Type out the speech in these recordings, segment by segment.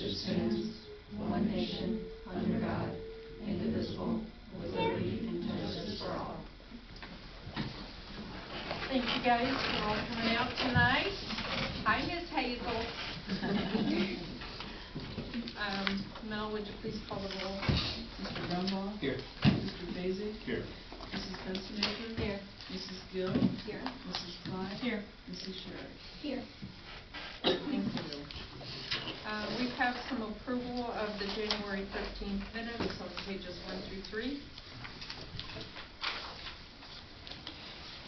which stands, one nation, under God, indivisible, with liberty and justice for all. Thank you guys for all coming out tonight. Hi, Ms. Hazel. Mel, would you please call the roll? Mr. Brumbaugh? Here. Mr. Basic? Here. Mrs. Fenstermaker? Here. Mrs. Gill? Here. Mrs. Clyde? Here. Mrs. Sherrick? Here. Thank you. We have some approval of the January 13th minutes on pages 1 through 3.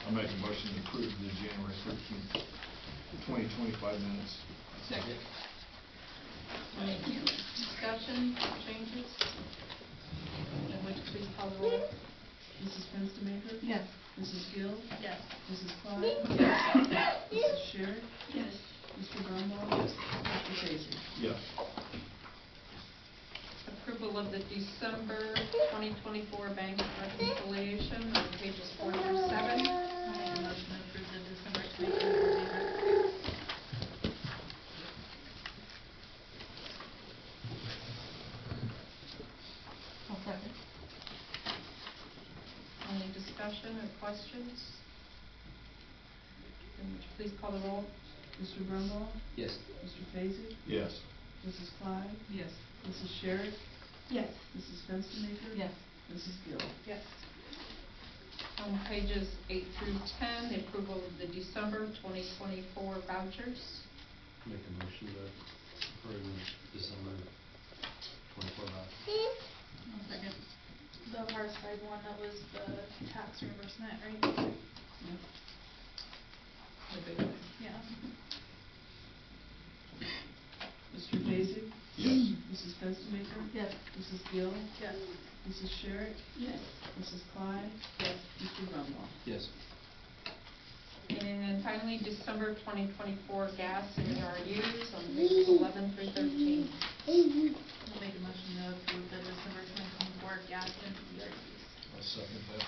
I'll make a motion to approve the January 13th, 2025 minutes. Second. Thank you. Discussion, changes? And would you please call the roll? Mrs. Fenstermaker? Yes. Mrs. Gill? Yes. Mrs. Clyde? Yes. Mrs. Sherrick? Yes. Mr. Brumbaugh? Yes. Mr. Basic? Yes. Approval of the December 2024 bank reconciliation on pages 4 through 7. I'll make a motion to approve the December 2024 bank records. I'll second. Any discussion or questions? And would you please call the roll? Mr. Brumbaugh? Yes. Mr. Basic? Yes. Mrs. Clyde? Yes. Mrs. Sherrick? Yes. Mrs. Fenstermaker? Yes. Mrs. Gill? Yes. On pages 8 through 10, the approval of the December 2024 vouchers. Make a motion to approve December 24 vouchers. One second. The Hearthside one, that was the tax reimbursement, right? The big one. Yeah. Mr. Basic? Yes. Mrs. Fenstermaker? Yes. Mrs. Gill? Yes. Mrs. Sherrick? Yes. Mrs. Clyde? Yes. Mr. Brumbaugh? Yes. And finally, December 2024 gas and ERUs on pages 11 through 13. I'll make a motion to approve the December 2024 gas and ERUs. I'll second that.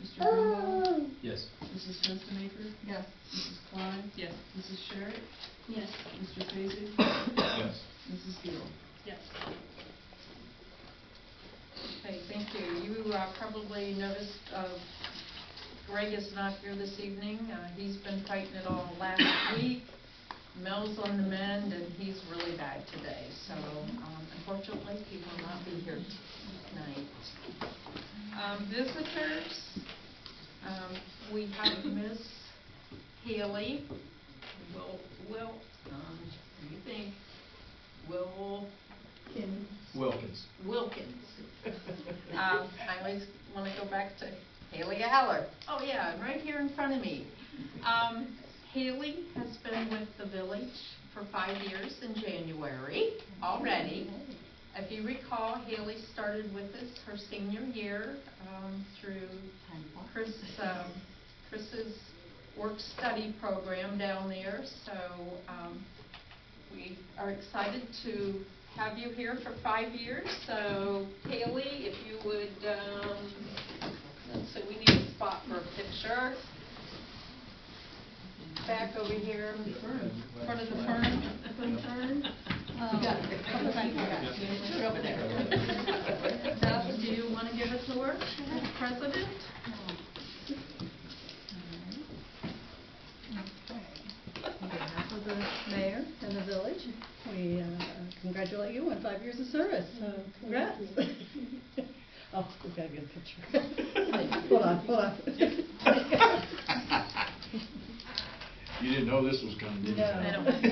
Mr. Brumbaugh? Yes. Mrs. Fenstermaker? Yes. Mrs. Clyde? Yes. Mrs. Sherrick? Yes. Mr. Basic? Yes. Mrs. Gill? Yes. Okay, thank you. You probably noticed Greg is not here this evening. He's been fighting it all last week. Mel's on the mend, and he's really bad today. So, unfortunately, he will not be here tonight. Visitors, we have Miss Haley. What do you think? Wilkins. I always want to go back to Haley Aller. Oh yeah, right here in front of me. Haley has been with the village for 5 years in January already. If you recall, Haley started with us her senior year through Chris's work-study program down there. So we are excited to have you here for 5 years. So Haley, if you would, let's see, we need a spot for a picture. Back over here, in front of the fern. You got it. Put it over there. Beth, do you want to give a tour as president? On behalf of the mayor and the village, we congratulate you on 5 years of service. Congrats. Oh, we've got to get a picture. Hold on. You didn't know this was coming, did you? No. I don't have to,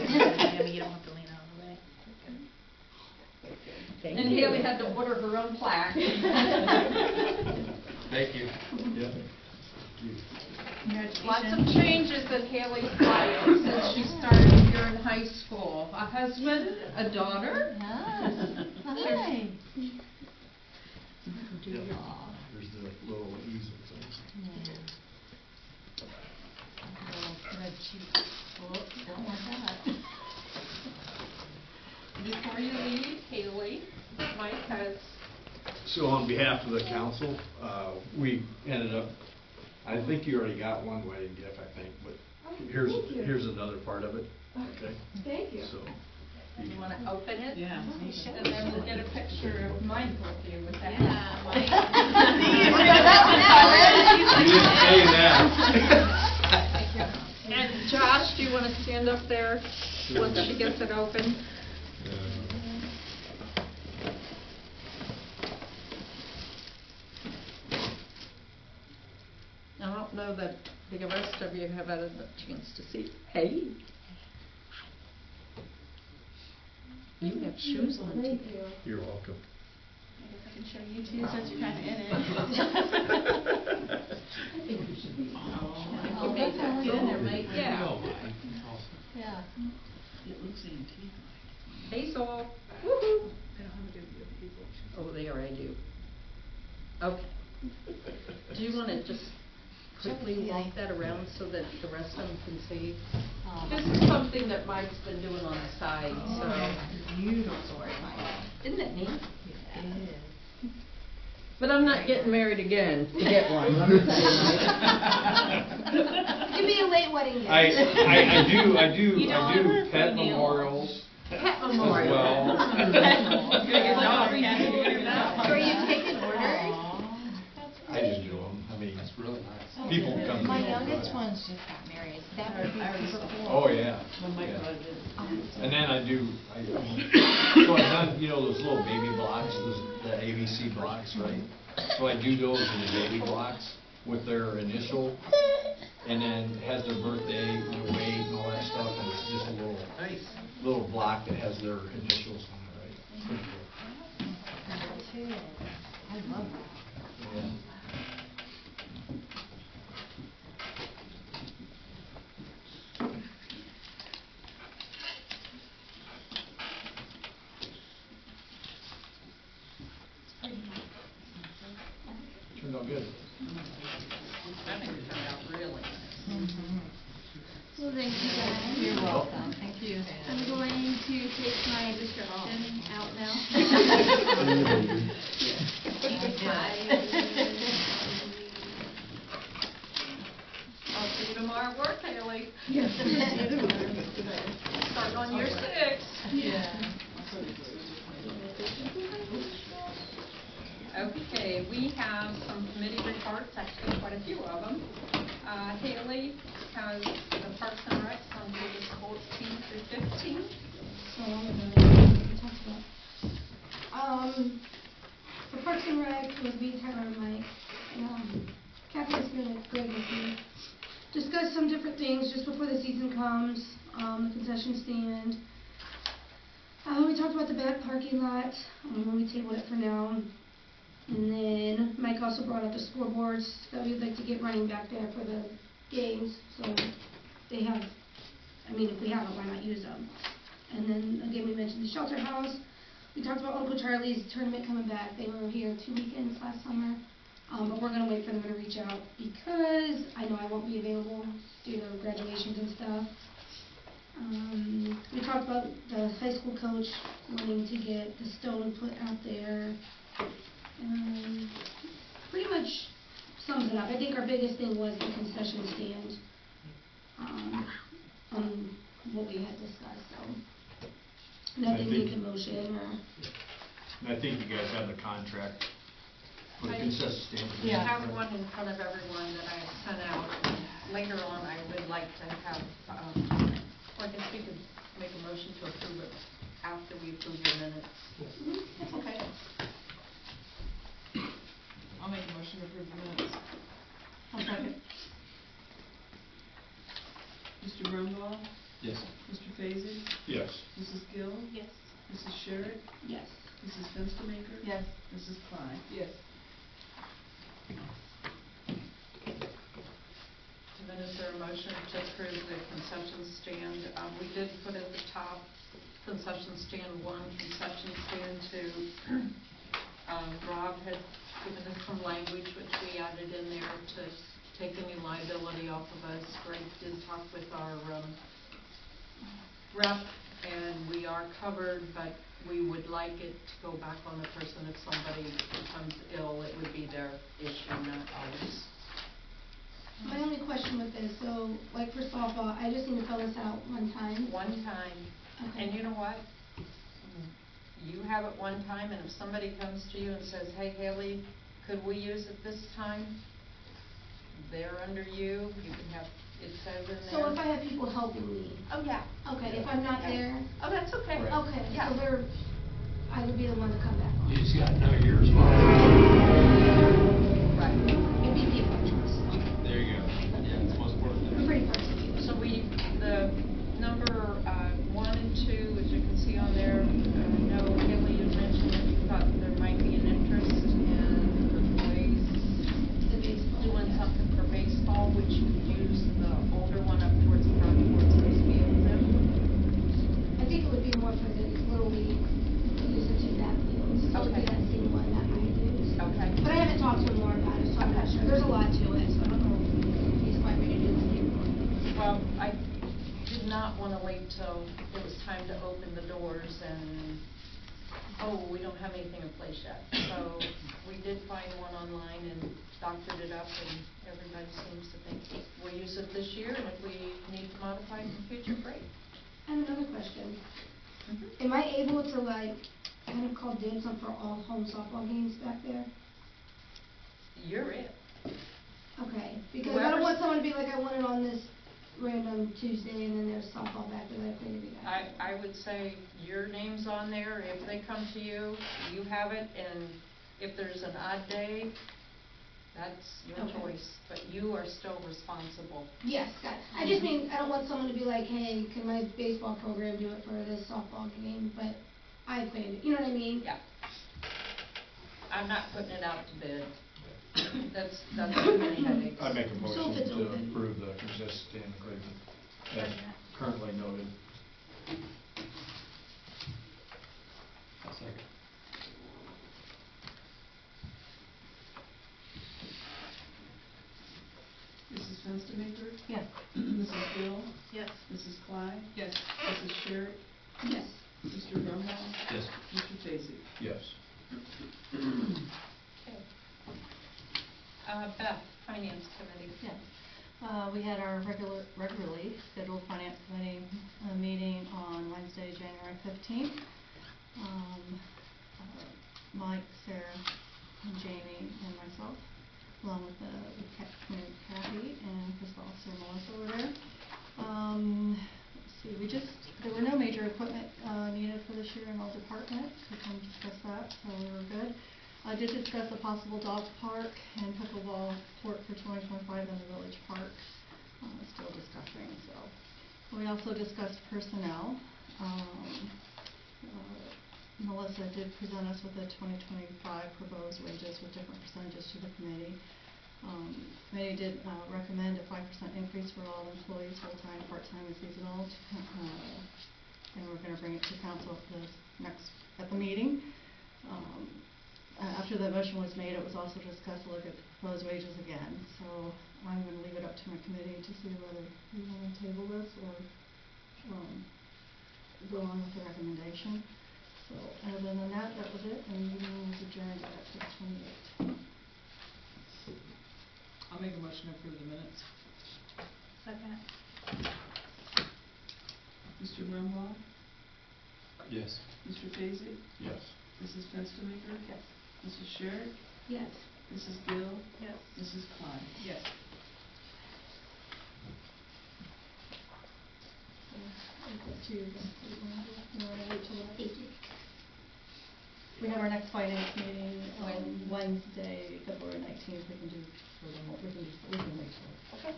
you don't have to lean out of the way. Thank And you. Haley had to order her own plaque. Thank you. Yeah. Congratulations. Lots of changes in Haley's life since she started here in high school. A husband, a daughter. Yes. Hi. There's the little easel thing. Red cheek. Oh, don't want that. Before you leave, Haley, Mike has. So on behalf of the council, we ended up, I think you already got one wedding gift, I think, but here's another part of it, okay? Thank you. So, You wanna open it? Yeah. And then we'll get a picture of Mike with you with that. Yeah, Mike. you didn't say that. And Josh, do you wanna stand up there once she gets it open? I don't know that the rest of you have had a chance to see. Hey. You have shoes on Thank today. you. You're welcome. I guess I can show you too, since you're kinda in it. You made that Get in there, Mike. Yeah. Yeah. It looks antique. Hazel. I Woo-hoo. don't have a good view of people. Oh, there I do. Okay. Do you wanna just quickly walk that around so that the rest of them can see? This is something that Mike's been doing on the side, so. Beautiful. Isn't it neat? It is. But I'm not getting married again to get one, let me tell you, Mike. Give me a late wedding gift. I do You don't pet want to memorials Pet as memorial. well. Are you taking orders? I just do them, I mean, That's really nice. people come. My youngest one's just got married. That would be super cool. Oh, yeah. When Mike Yeah. brought it in. And then so I've done, you know, those little baby blocks, the ABC blocks, right? So I do those in the baby blocks with their initial, and then it has their birthday, their weight, and all that stuff, and it's just a little block that has their initials on it, right? Pretty cool. I love that. Yeah. Turned out good. I think it turned out really nice. Well, thank you guys. You're welcome. Thank you. I'm going to take my description out now. I'll see you tomorrow at work, Haley. Yes. Starting on year 6. Yeah. Okay, we have some committee reports, actually quite a few of them. Haley has the Parks and Recs on pages 14 through 15. For Parks and Rec, it was me, Tyler, and Mike. Kathy was here, like Greg with me. Discuss some different things just before the season comes, the concession stand. We talked about the back parking lot, we tabled it for now. And then Mike also brought up the scoreboards that we'd like to get running back there for the games, so they have, if we have them, why not use them? And then, again, we mentioned the shelter house. We talked about Uncle Charlie's tournament coming back. They were here 2 weekends last summer, but we're gonna wait for them to reach out because I know I won't be available due to graduations and stuff. We talked about the high school coach wanting to get the stone put out there. Pretty much sums it up. I think our biggest thing was the concession stand, on what we had discussed, so. Nothing you can motion or. And I think you guys have the contract for the concession stand. I have one in front of everyone that I have sent out. Later on, I would like to have, or I guess we could make a motion to approve it after we approve the minutes. That's okay. I'll make a motion to approve the minutes. I'll second. Mr. Brumbaugh? Yes. Mr. Fazy? Yes. Mrs. Gill? Yes. Mrs. Sherrick? Yes. Mrs. Fenstermaker? Yes. Mrs. Klein? Yes. And then is there a motion to approve the concession stand? We did put at the top, concession stand 1, concession stand 2. Rob had given us some language which we added in there to take any liability off of us. Greg did talk with our rep, and we are covered, but we would like it to go back on the person if somebody becomes ill. It would be their issue, not ours. My only question with this, so, like for softball, I just need to fill this out one time? One time. Okay. And you know what? You have it one time, and if somebody comes to you and says, hey, Haley, could we use it this time? They're under you, you can have, it says in there. So if I have people helping me? Oh, yeah. Okay, if I'm not Yeah. there? Oh, that's okay. Right. Okay, Yeah. so they're, I would be the one to come back on? You just gotta know you're responsible. Right. It'd be people I trust. There you go. Yeah, it's most important. I'm pretty first to you. So the number 1 and 2, as you can see on there, I know Haley had mentioned that you thought there might be an interest in the boys The baseball. doing something for baseball, which you could use the older one up towards the front, towards those fields there. I think it would be more for the Little League, to use it to that field, so it would be Okay. that same one that I use. Okay. But I haven't talked to him more about it, so I'm not sure. There's a lot to it, so I don't know if he's quite ready to do the same one. Well, I did not want to wait till it was time to open the doors and, oh, we don't have anything in place yet. So we did find one online and doctored it up, and everybody seems to think we'll use it this year, and if we need to modify it in the future, great. I have another question. Mhm. Am I able to like, kind of call dibs on for all home softball games back there? You're it. Okay, because I don't Whoever's- want someone to be like, I want it on this random Tuesday, and then there's softball back there that I couldn't be back. I would say your name's on there. If they come to you, you have it, and if there's an odd day, that's your Okay. choice. But you are still responsible. Yes, got it. I just mean, I don't want someone to be like, hey, can my baseball program do it for this softball game, but I planned it, you know what I mean? Yeah. I'm not putting it out to bid. That's too many headaches. I make a So motion if it's to open. approve the consent stand agreement as currently noted. I'll second. Mrs. Fenstermaker? Yes. Mrs. Gill? Yes. Mrs. Clyde? Yes. Mrs. Sherrick? Yes. Mr. Brumbaugh? Yes. Mr. Vacy? Yes. Okay. Beth, Finance Committee. Yes. We had our regularly scheduled finance committee meeting on Wednesday, January 15th. Mike, Sarah, and Jamie, and myself, along with Kathy and Chris Foster and Melissa were there. Let's see, there were no major equipment needed for this year in all departments. We can discuss that, so we were good. I did discuss a possible dog park and pickleball court for 2025 in the village park. Still discussing, so. We also discussed personnel. Melissa did present us with the 2025 proposed wages with different percentages to the committee. Committee did recommend a 5% increase for all employees, full-time, part-time, and seasonal. And we're going to bring it to council at the meeting. After the motion was made, it was also discussed to look at proposed wages again. So I'm going to leave it up to my committee to see whether we want to table this or go on with the recommendation. So other than that, that was it, and the meeting was adjourned at 6:28. I'll make a motion to approve the minutes. Second. Mr. Brumbaugh? Yes. Mr. Vacy? Yes. Mrs. Fenstermaker? Yes. Mrs. Sherrick? Yes. Mrs. Gill? Yes. Mrs. Clyde? Yes. We have our next finance meeting on Wednesday, February 19th. We can do we can wait till. Okay.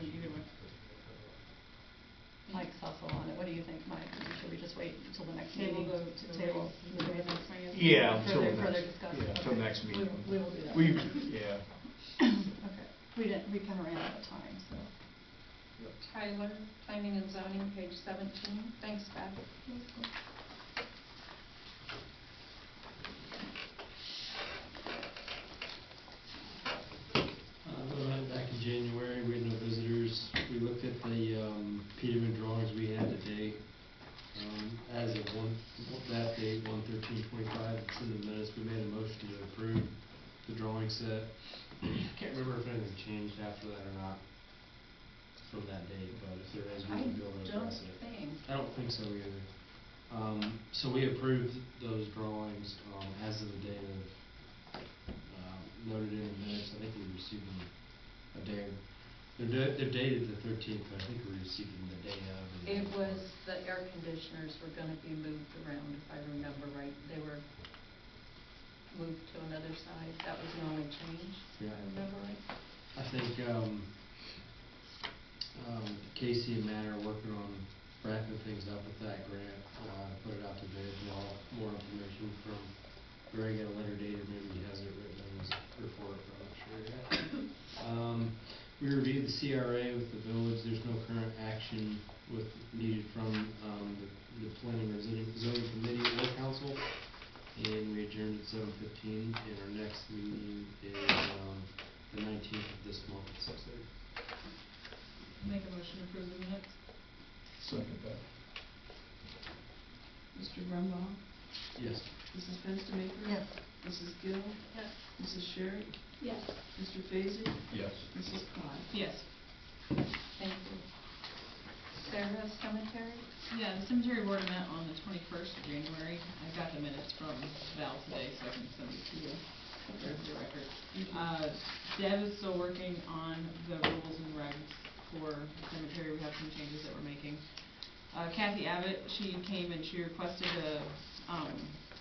Either way. Mike's also on it. What do you think, Mike? Should we just wait until the next Table meeting the- to the table? rates. the rates? Yeah, until Further next- discuss. yeah, until Okay. next meeting. We will do that. Yeah. Okay. We kind of ran out of time, so. Tyler, Planning and Zoning, page 17. Thanks, Beth. Back in January, we had no visitors. We looked at the Peterman drawings we had today. As of that date, 1/13/25, it's in the minutes, we made a motion to approve the drawing set. Can't remember if anything changed after that or not from that date, but if there is, we I can be able to don't address it. think. I don't think so either. So we approved those drawings, as of the date of, noted in the minutes. I think we received them a day, they're dated the 13th, but I think we received them the day of. or the It day was, before. the air conditioners were gonna be moved around, if I remember right. They were moved to another side. That was the only change, if Yeah. I remember right. I think, Casey and Matt are working on wrapping things up with that grant, put it out to bid, more information from Greg at a later date, or maybe he has it written in his report, I'm not sure yet. We reviewed the CRA with the village. There's no current action needed from, the planning or zoning committee or council. And we adjourned at 7:15, and our next meeting is, the 19th of this month at 6:30. Make a motion to approve the minutes. Second that. Mr. Brumbaugh? Yes. Mrs. Fenstermaker? Yes. Mrs. Gill? Yes. Mrs. Sherrick? Yes. Mr. Fazy? Yes. Mrs. Potts? Yes. Thank you. Sarah, cemetery? Yeah, the cemetery board met on the 21st of January. I got the minutes from Val today, so I can send it to you for the record. Deb is still working on the rules and regs for the cemetery. We have some changes that we're making. Kathy Abbott, she came and she requested that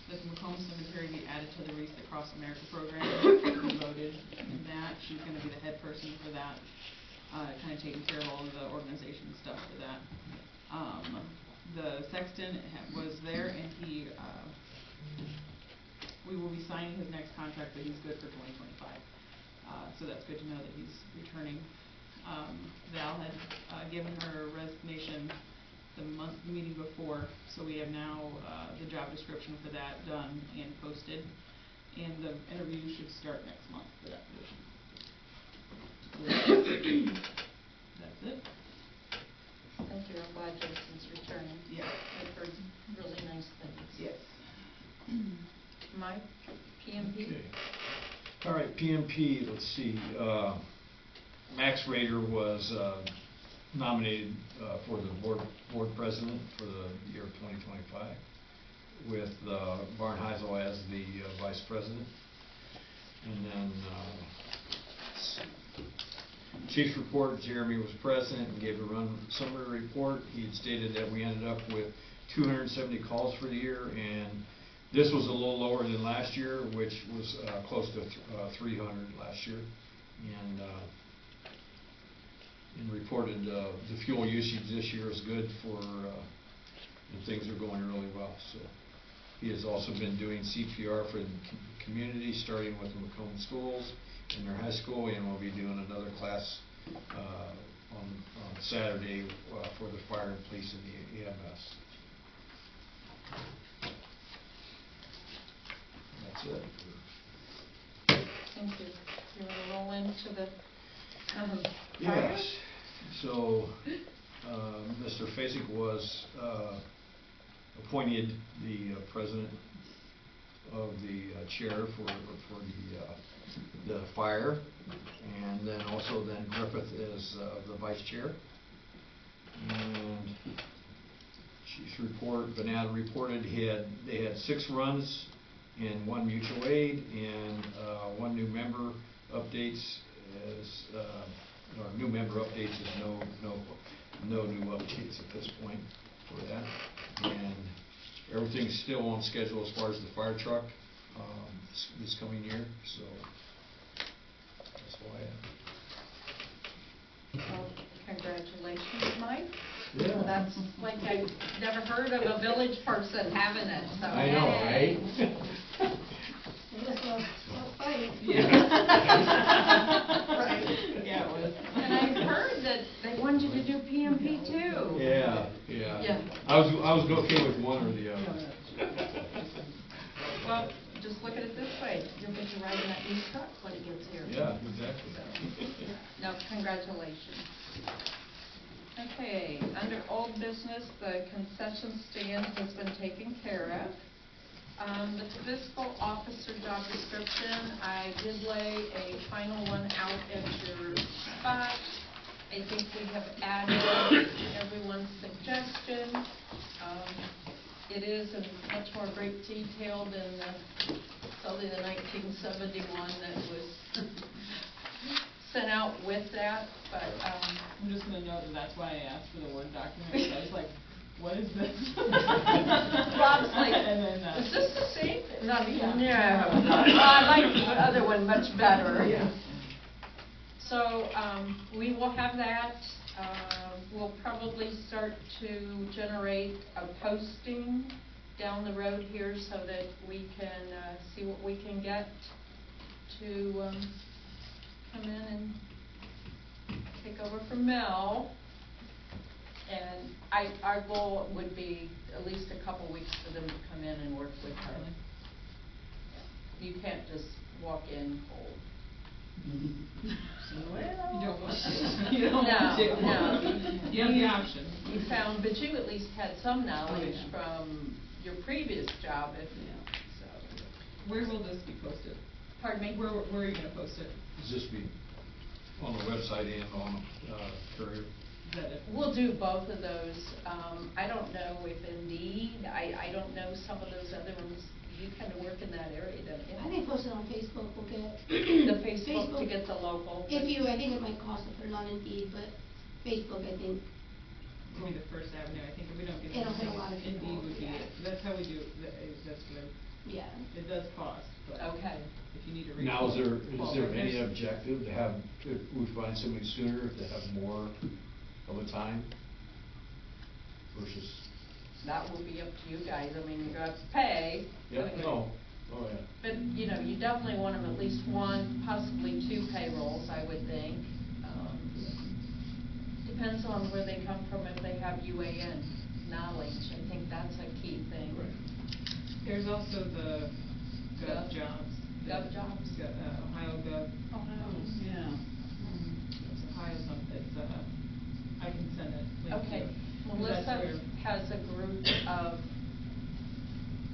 the Macomb Cemetery be added to the Wreaths Across America program. We voted in that. She's gonna be the head person for that, kind of taking care of all of the organization stuff for that. The sexton was there, and we will be signing his next contract, but he's good for 2025. So that's good to know that he's returning. Val had given her resignation the meeting before, so we have now the job description for that done and posted, and the interview should start next month for that position. That's it. Thank you. I'm glad Jason's returning. Yeah. I've heard really nice things. Yes. Mike, PMP? Okay. All right, PMP, let's see, Max Rader was nominated for the board president for the year 2025, with Barn Heisel as the vice president. And then Chief's report, Jeremy was present and gave a summary report. He had stated that we ended up with 270 calls for the year, and this was a little lower than last year, which was close to 300 last year. And reported the fuel usage this year is good and things are going really well. So he has also been doing CPR for the community, starting with the Macomb schools in their high school, and we'll be doing another class on Saturday for the fire and police and the EMS. That's it. Thank you. You want to roll into the fire? Yes. So, Mr. Fasik was appointed the president of the chair for the fire, and then also Griffith is the vice chair. And Chief's report, Banana reported they had 6 runs and 1 mutual aid, and 1 new member updates is new member updates is no new updates at this point for that. And everything's still on schedule as far as the fire truck this coming year. So that's all I have. Well, congratulations, Mike. Yeah. That's like I've never heard of a village person having it, so. I know, yay. right? It was a fight. Right. Yeah, it was. And I heard that they wanted you to do PMP too. Yeah. Yeah. I was okay with one or the other. Well, just look at it this way, you'll get to ride in that new truck when it gets here. Yeah, exactly. No, congratulations. Okay, under old business, the concession stand has been taken care of. The fiscal officer job description, I did lay a final one out at your spot. I think we have added everyone's suggestion. It is in much more great detail than probably the 1971 that was sent out with that, but, I'm just gonna note that that's why I asked for the Word document, 'cause I was like, what is this? Rob's like, And then, is this the same? Not even, yeah. I like the other one much better. Yeah. So, we will have that. We'll probably start to generate a posting down the road here so that we can, see what we can get to, come in and take over from Mel. And our goal would be at least a couple weeks for them to come in and work with her. You can't just walk in cold. well. You don't want to. You don't No, want to. no. You have the option. You found, but you at least had some knowledge yeah. from your previous job, if, Yeah. so. Where will this be posted? Pardon me? Where are you gonna post it? Does this be on the website and on, Courier? Is that it? We'll do both of those. I don't know if Indeed, I don't know some of those other ones. You kind of work in that area, don't you? I think posted on Facebook will get. The Facebook to get the local. If you, I think it might cost to put it on Indeed, but Facebook, I think, Would be the first avenue, I think, if we don't get It'll hit a anything, lot of people, Indeed would be yeah. it. That's how we do, that's what yeah. it does cost, but Okay. if you need to reach. Now, is there well, any there's- objective to have, if we find somebody sooner, to have more of a time versus? That will be up to you guys. I mean, you have to pay. Yep, no, oh, yeah. But, you know, you definitely want them at least one, possibly two payrolls, I would think. Depends on where they come from, if they have UAN knowledge. I think that's a key thing. Right. There's also the Gov. Gov jobs. Gov jobs? Ohio Gov. Yeah. It's Ohio something, it's, I can send it. link to Okay. you, 'cause Melissa that's where- has a group of,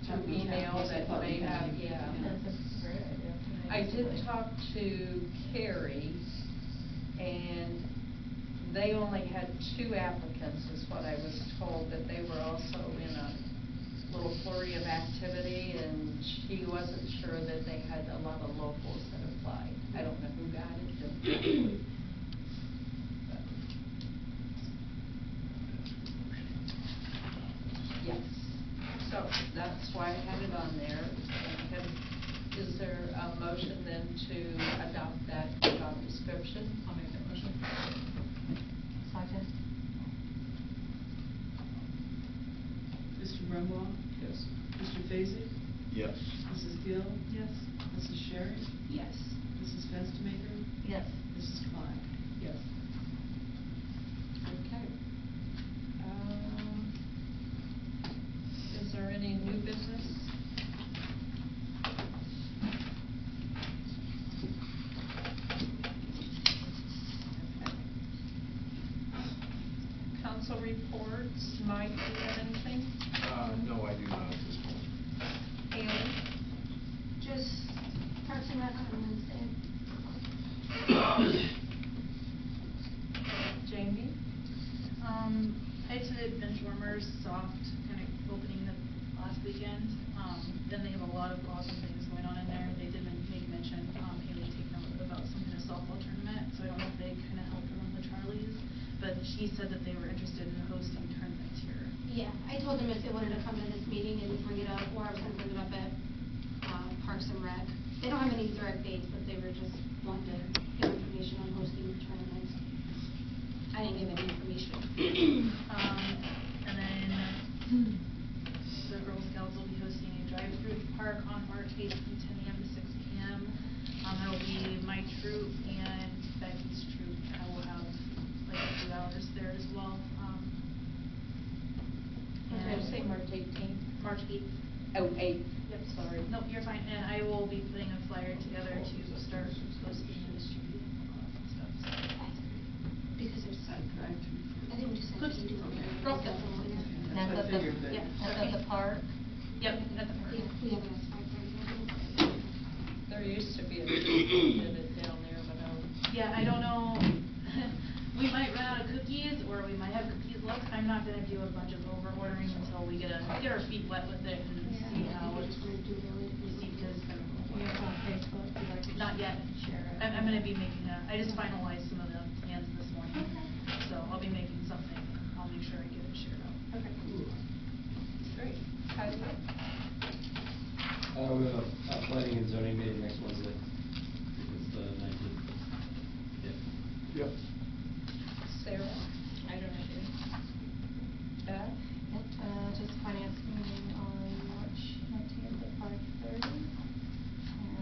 through email that may have, yeah. That's a great idea. I did talk to Carrie, and they only had 2 applicants, is what I was told, but they were also in a little flurry of activity, and she wasn't sure that they had a lot of locals that applied. I don't know who got it, but- Yes, so that's why I had it on there. Is there a motion then to adopt that job description? I'll make that motion. Second. Mr. Brumbaugh? Yes. Mr. Vacy? Yes. Mrs. Gill? Yes. Mrs. Sherry? Yes. Mrs. Fenstermaker? Yes. Mrs. Klein? Yes. Okay. Is there any new business? Okay. Council reports, Mike, do you have anything? No, I do not at this point. Haley? Just Parks and Rec on Wednesday. Jamie? I attended bench warmers, soft, kind of opening the last weekend. Then they have a lot of awesome things going on in there. They did make mention, Haley take note about some kind of softball tournament, so I don't know if they kind of helped run the Charlies, but she said that they were interested in hosting tournaments here. Yeah, I told them if they wanted to come to this meeting and bring it up, or I was gonna bring it up at, Parks and Rec. They don't have any direct dates, but they were just wanting to get information on hosting tournaments. I didn't give any information. And then the Girl Scouts will be hosting a drive-through at the park on March 8th from 10 a.m. to 6 p.m. There'll be my troop and Becky's troop. I will have like a few hours there as well. Did I say March 18th? March 8th. Oh, 8th. Yep, Sorry. Nope, you're fine. And I will be putting a flyer together to start posting and distributing and stuff. Because there's, I think we just said Cookies. we do. Okay. That's at the, figured that. Yeah. that's at the park? Yep, at the park. Yeah, we have it as 5:30. There used to be a group that did it down there, but, Yeah, I don't know, we might run out of cookies, or we might have cookies left. I'm not gonna do a bunch of over ordering until we get our feet wet with it and see how I it's, just wanna do really see, because, It's on Facebook, you like to not yet. share it. I'm gonna be making I just finalized some of the plans this morning. So I'll be making something, and I'll make sure I get it shared out. okay. Great. Kylie? We have a planning and zoning meeting next Wednesday. It's the 19th. Yep. Sarah? I don't know. Beth? Just finance meeting on March 19th at 5:30.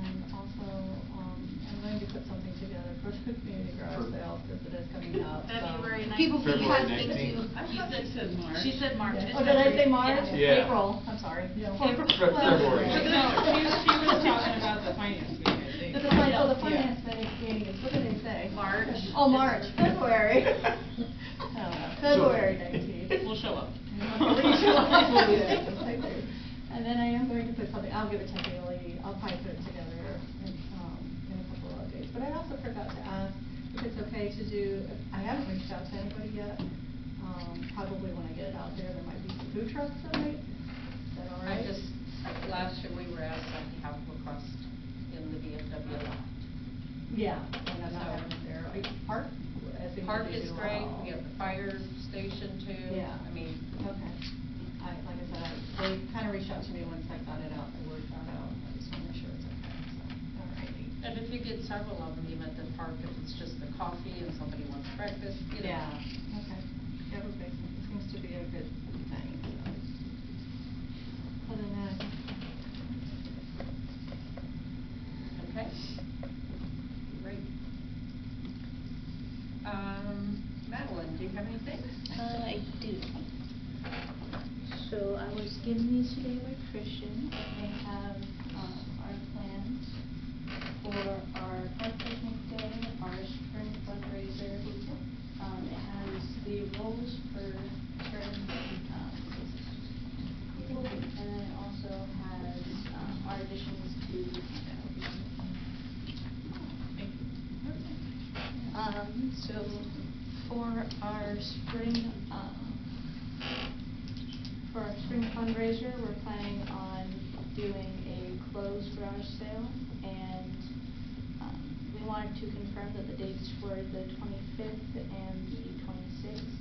And also, I'm going to put something together for the community garage sale, because it is coming up, so. February 19th. People February have things 19th. to. You said March. She said March. Yeah. It's Oh, did I say February. March? Yeah. April, I'm sorry. April. February. No, she was talking about the finance meeting, I think. The finance meeting is, what did they say? March. Oh, March, February. I don't know, February 19th. We'll show up. And then I am going to put something, I'll give it to Haley, I'll probably put it together in a couple of days. But I also forgot to ask if it's okay to do, I haven't reached out to anybody yet. Probably when I get it out there might be some food trucks that might, is that all right? Last year we were asked to have request in the VFW lot. Yeah, and I'm not having it there. Park, I think. Park they is do great, well. we have the fire station too. Yeah. I mean, Okay. Like I said, they kind of reached out to me once I got it out, the word got out. I just want to make sure it's okay, so, all righty. and if you get several of them, even at the park, if it's just the coffee and somebody wants breakfast, you know. Yeah, okay. Everybody seems to be a good thing, so. Other than that, I think. Okay. Great. Madeline, do you have anything? I do. So I was given these today by Christian. They have our plans for our park picnic day, our spring fundraiser. It has the roles for certain people, and then it also has our additions to the handout. So for our spring fundraiser, we're planning on doing a closed garage sale, and we wanted to confirm that the dates were the 25th and the 26th.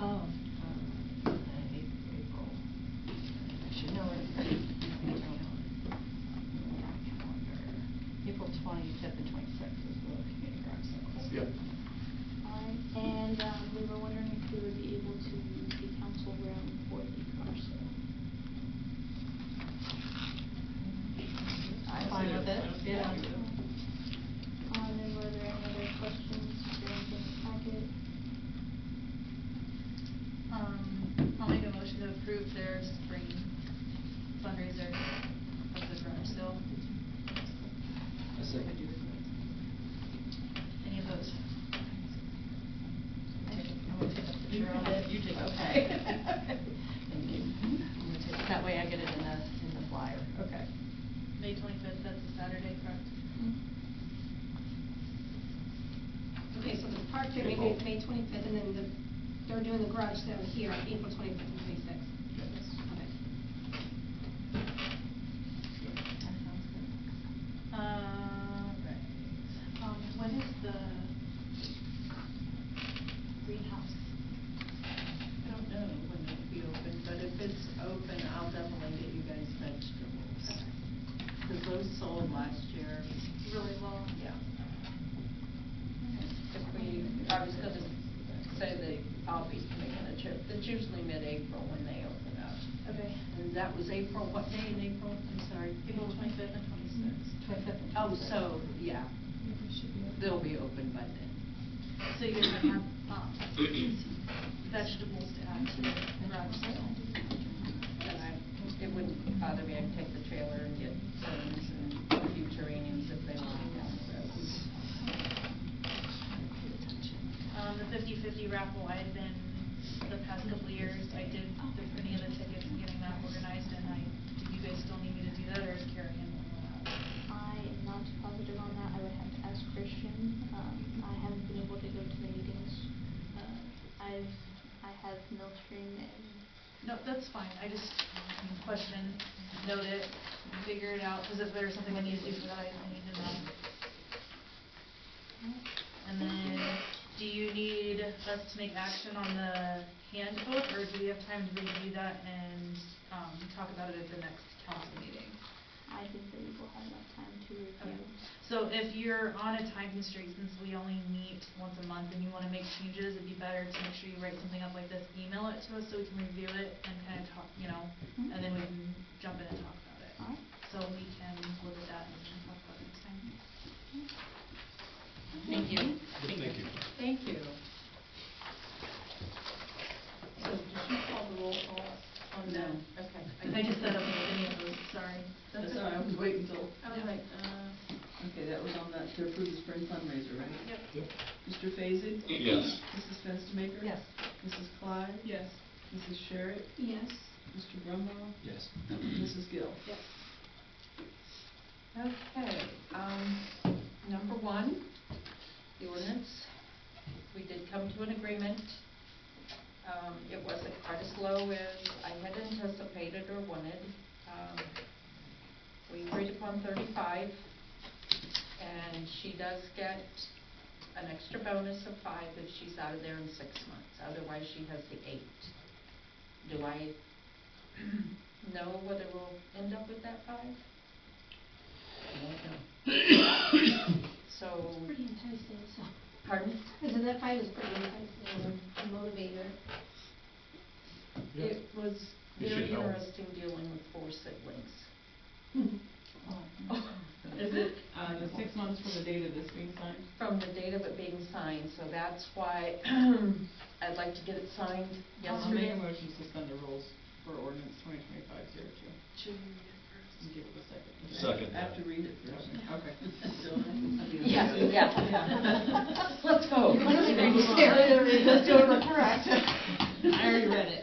Oh, April. I should know it. April 25th and 26th is the community garage sale. Yep. Alright, and we were wondering if we would be able to use the council room for the garage sale. I'm fine with it, yeah. And then were there any other questions, is there anything in the packet? I'll make a motion to approve their spring fundraiser of the garage sale. A second. Any opposed? I'm gonna take a picture of it. You take it. Okay. Thank you. I'm gonna take, that way I get it in the flyer, okay. May 25th, that's a Saturday, correct? Okay, so the park picnic is May 25th, and then they're doing the garage sale here on April 25th and 26th. Okay. That sounds good. Right. When is the greenhouse? I don't know when it'll be open, but if it's open, I'll definitely get you guys vegetables. Cause those sold last year. Really well. Yeah. I was gonna say that I'll be making a trip. It's usually mid-April when they open up. Okay. And that was April, what day in April? I'm sorry. April 25th and 26th. 25th and 26th. Oh, so, yeah, they'll be open by then. So you're gonna have, vegetables to add to the garage sale? And it wouldn't bother me, I'd take the trailer and get ferns and a few geraniums if they want to down the road. 50 raffle, I had been, the past couple of years, I did the printing of the tickets and getting that organized, and do you guys still need me to do that, or is Carrie handling that? I am not too positive on that. I would have to ask Christian. I haven't been able to go to the meetings. I have Millstream and. No, that's fine, I just, question, note it, figure it out, because if there's something I need to do for that, I need to know. And then, do you need us to make action on the handbook, or do we have time to review that and, talk about it at the next council meeting? I think that we will have enough time to review. Okay. So if you're on a time constraint, since we only meet once a month and you wanna make changes, it'd be better to make sure you write something up like this, email it to us so we can review it and kinda talk, and then we can jump in and talk about it. Alright. So we can look at that and talk about it next time. Thank you. Thank you. Thank you. So, did you call the roll call on No. that? Okay. I just set up any of those, sorry. That's all right, I was waiting till, I was like, okay, that was on that, to approve the spring fundraiser, right? Yep. Yep. Mr. Fazy? Yes. Mrs. Fenstermaker? Yes. Mrs. Clyde? Yes. Mrs. Sherrick? Yes. Mr. Brumbaugh? Yes. Mrs. Gill? Yes. Okay, number one, the ordinance. We did come to an agreement. It wasn't quite as low as I had anticipated or wanted. We agreed upon 35, and she does get an extra bonus of 5 if she's out of there in 6 months. Otherwise, she has the 8. Do I know whether we'll end up with that 5? I don't know. So, Pretty enticing, so. pardon? I said that 5 is pretty enticing, a motivator. It was You very should help. interesting dealing with 4 siblings. Is it, the 6 months from the date of this being signed? From the date of it being signed, so that's why I'd like to get it signed I'll make a yesterday. motion to suspend the rules for ordinance 2025-02. Should we read it first? And give it a second. Second. I have to read it first. Okay. Yeah, yeah. Let's go. Let's do it correct. I already read it.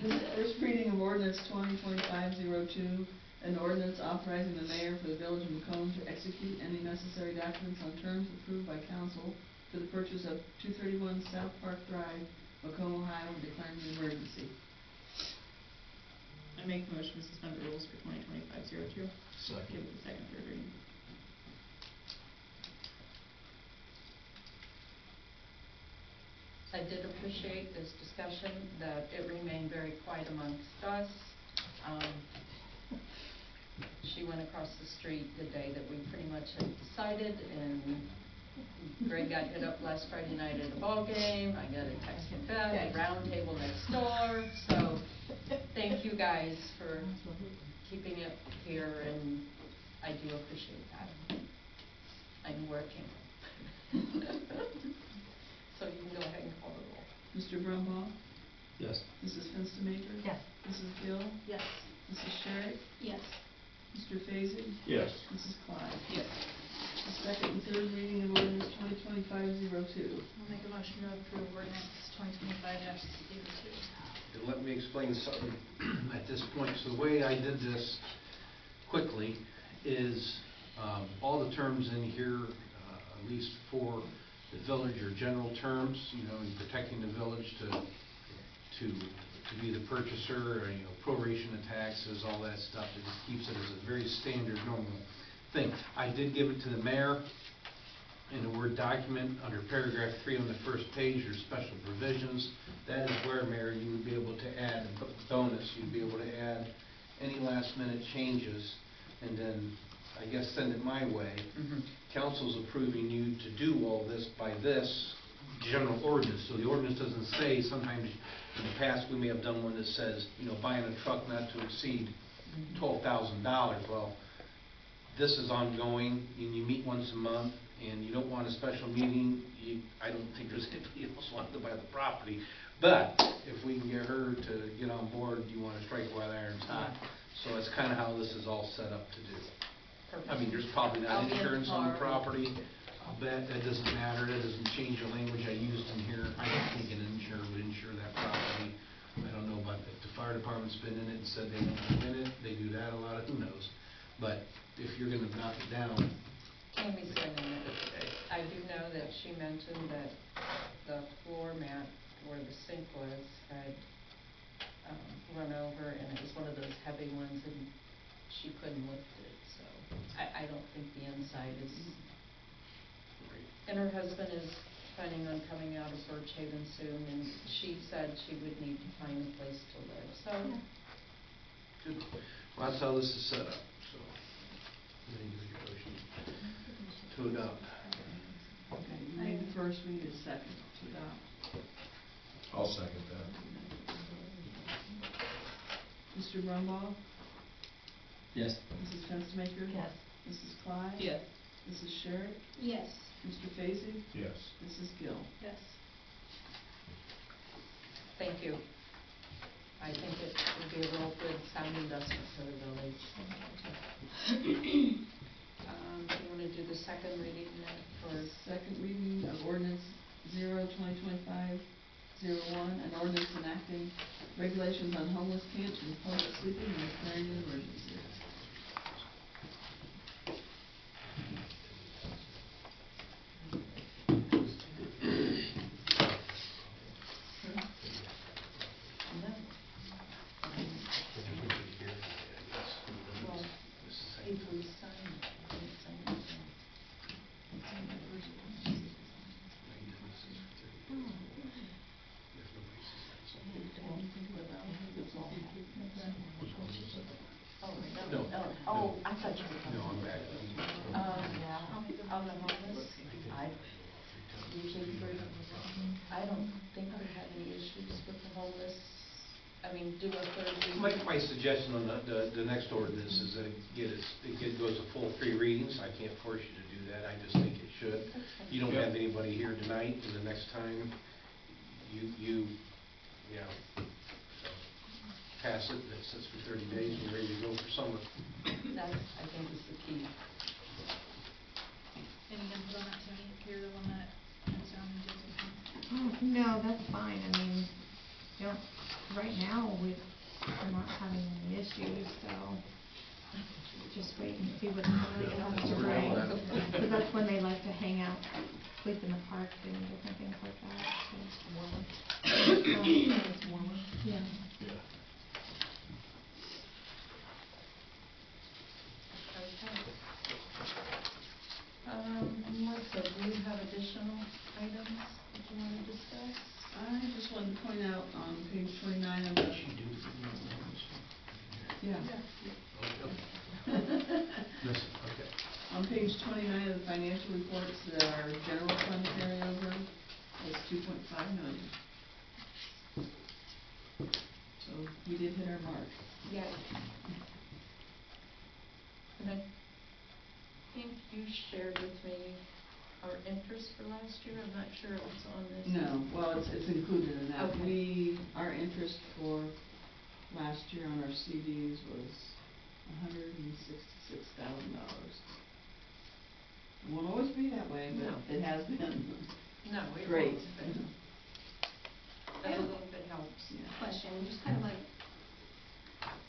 This is first reading of ordinance 2025-02, an ordinance authorizing the mayor for the village of Macomb to execute any necessary documents on terms approved by council for the purchase of 231 South Park Drive, Macomb, Ohio, and declaring an emergency. I make the motion to suspend the rules for 2025-02. Give Second. it the second, third reading. I did appreciate this discussion, that it remained very quiet amongst us. She went across the street the day that we pretty much had decided, and Greg got hit up last Friday night at a ball game. I got a text from Beth, a round table next door. So thank you guys for keeping it here, and I do appreciate that. I'm working. So you can go ahead and call the roll. Mr. Brumbaugh? Yes. Mrs. Fenstermaker? Yes. Mrs. Gill? Yes. Mrs. Sherrick? Yes. Mr. Fazy? Yes. Mrs. Clyde? Yes. The second and third reading of ordinance 2025-02. I'll make a motion to approve ordinance 2025-02. And let me explain something at this point. So the way I did this quickly is all the terms in here, at least for the village, are general terms, in protecting the village to be the purchaser, or, proration of taxes, all that stuff. It just keeps it as a very standard, normal thing. I did give it to the mayor in the Word document under paragraph 3 on the first page. There's special provisions. That is where, Mayor, you would be able to add a bonus. You'd be able to add any last minute changes, and then I guess send it my way. Council's approving you to do all this by this general ordinance. So the ordinance doesn't say, sometimes in the past we may have done one that says, buying a truck not to exceed $12,000. Well, this is ongoing, and you meet once a month, and you don't want a special meeting. I don't think there's anybody else wanting to buy the property. But if we can get her to get on board, you want to strike while the iron's hot. So that's kind of how this is all set up to do. Perfect. I mean, there's probably I'll not get insurance on the tomorrow. property. I'll bet that doesn't matter, that doesn't change the language I used in here. I don't think an insurer would insure that property. I don't know about if the fire department's been in it and said they want to win it, they do that a lot, who knows? But if you're gonna knock it down, Amy's been in it. I do know that she mentioned that the floor mat where the sink was had run over, and it was one of those heavy ones, and she couldn't lift it, so I don't think the inside is. And her husband is planning on coming out of Birch Haven soon, and she said she would need to find a place to live, so. good. Well, that's how this is set up, so. Then you make a motion to adopt. Okay, you made the first, we need a second to adopt. I'll second that. Mr. Brumbaugh? Yes. Mrs. Fenstermaker? Yes. Mrs. Clyde? Yes. Mrs. Sherrick? Yes. Mr. Fazy? Yes. Mrs. Gill? Yes. Thank you. I think it would be a real good sound investment for the village. Do you want to do the second reading then for? Second reading of ordinance 0/2025-01, an ordinance enacting regulations on homeless camps and public sleeping and declaring an emergency. Oh, I thought you were talking. No, I'm back. On the homeless, I usually, I don't think we have any issues with the homeless. I mean, do a third reading. My suggestion on the next ordinance is that it goes a full 3 readings. I can't force you to do that, I just think it should. You don't have anybody here tonight, and the next time you pass it, that sits for 30 days, we're ready to go for summer. That, I think, is the key. Any input on that, Tammy? You're the one that has down and did it. Oh, no, that's fine, I mean, don't, right now, we're not having any issues, so just wait and see what somebody has to bring. Because that's when they like to hang out, sleep in the park and different things like that, so. It's warmer. Yeah. Melissa, do you have additional items that you want to discuss? I just wanted to point out on page 29 of the... Yeah. Yes, okay. On page 29 of the financial reports, our general fund carryover is $2.5 million. So we did hit our mark. Yes. And I think you shared with me our interest for last year. I'm not sure if it's on this. No, well, it's included in that. Okay. Our interest for last year on our CDs was $166,000. It won't always be that way, but No. it has been. No, it Great. won't, but every little bit helps. Question, just kind of like,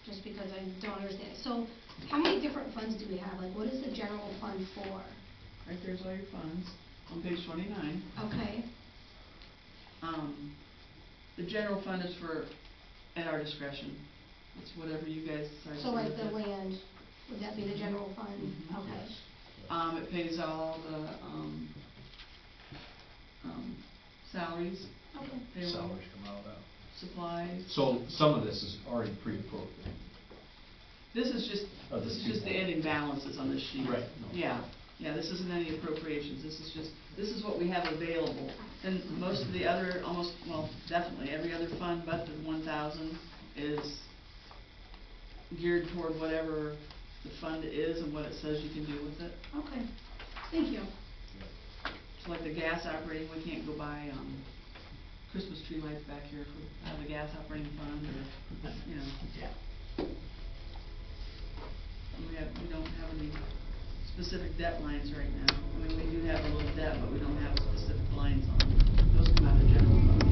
just because I don't understand. So, how many different funds do we have? Like, what is the general fund for? Right there's all your funds, on page 29. Okay, The general fund is for, at our discretion. It's whatever you guys decide to do. so like with the it. land, would that be the general fund? Mhm. Okay. It pays all the, salaries, Okay. payroll, Salaries come out of that. supplies. So some of this is already pre-appropriated. This is just, Of the this is just the 2.5. ending balances on this sheet. Right. Yeah, this isn't any appropriations, this is what we have available. And most of the other, definitely every other fund but the 1,000 is geared toward whatever the fund is and what it says you can do with it. Okay, thank you. So like the gas operating, we can't go buy, Christmas tree lights back here for, out of the gas operating fund or, you know. Yeah. We don't have any specific debt lines right now. I mean, we do have a little debt, but we don't have specific lines on it. Those come out of general funds.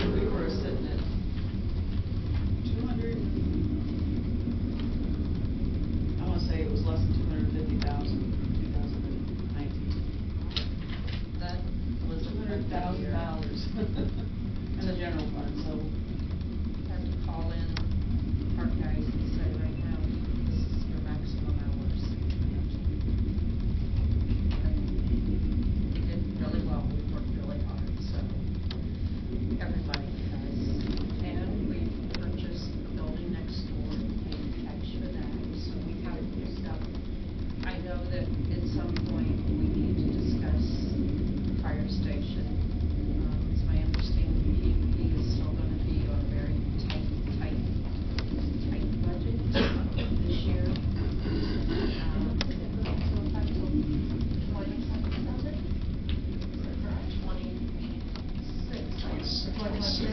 We were sitting at 200, I wanna say it was less than 250,000 in 2019. That was $200,000 in the general fund, so. Have to call in park guys and say, right now, this is your maximum hours. We did really well, we worked really hard, so everybody has. And we purchased the building next door, paid cash for that, so we have stuff. I know that at some point, we need to discuss fire station. It's my understanding PUP is still gonna be on a very tight budget this year.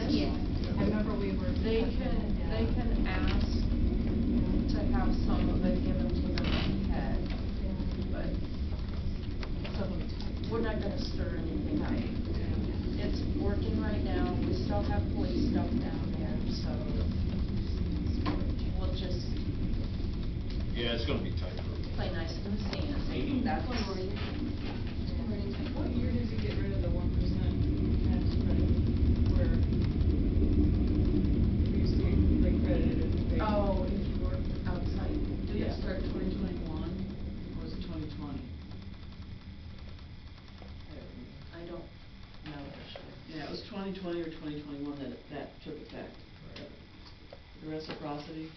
Yeah. I remember we were. They can ask to have some of it given to them ahead, but we're not gonna stir anything up. It's working right now, we still have police stuff down there, so we'll just Yeah, it's gonna be tight for play nice in the sand. That's What year did we get rid of the 1% tax credit where we used to be like credited if we paid? Oh, if you work outside. Did it start 2021 or was it 2020? I don't know this year. Yeah, it was 2020 or 2021 that took effect. The reciprocity.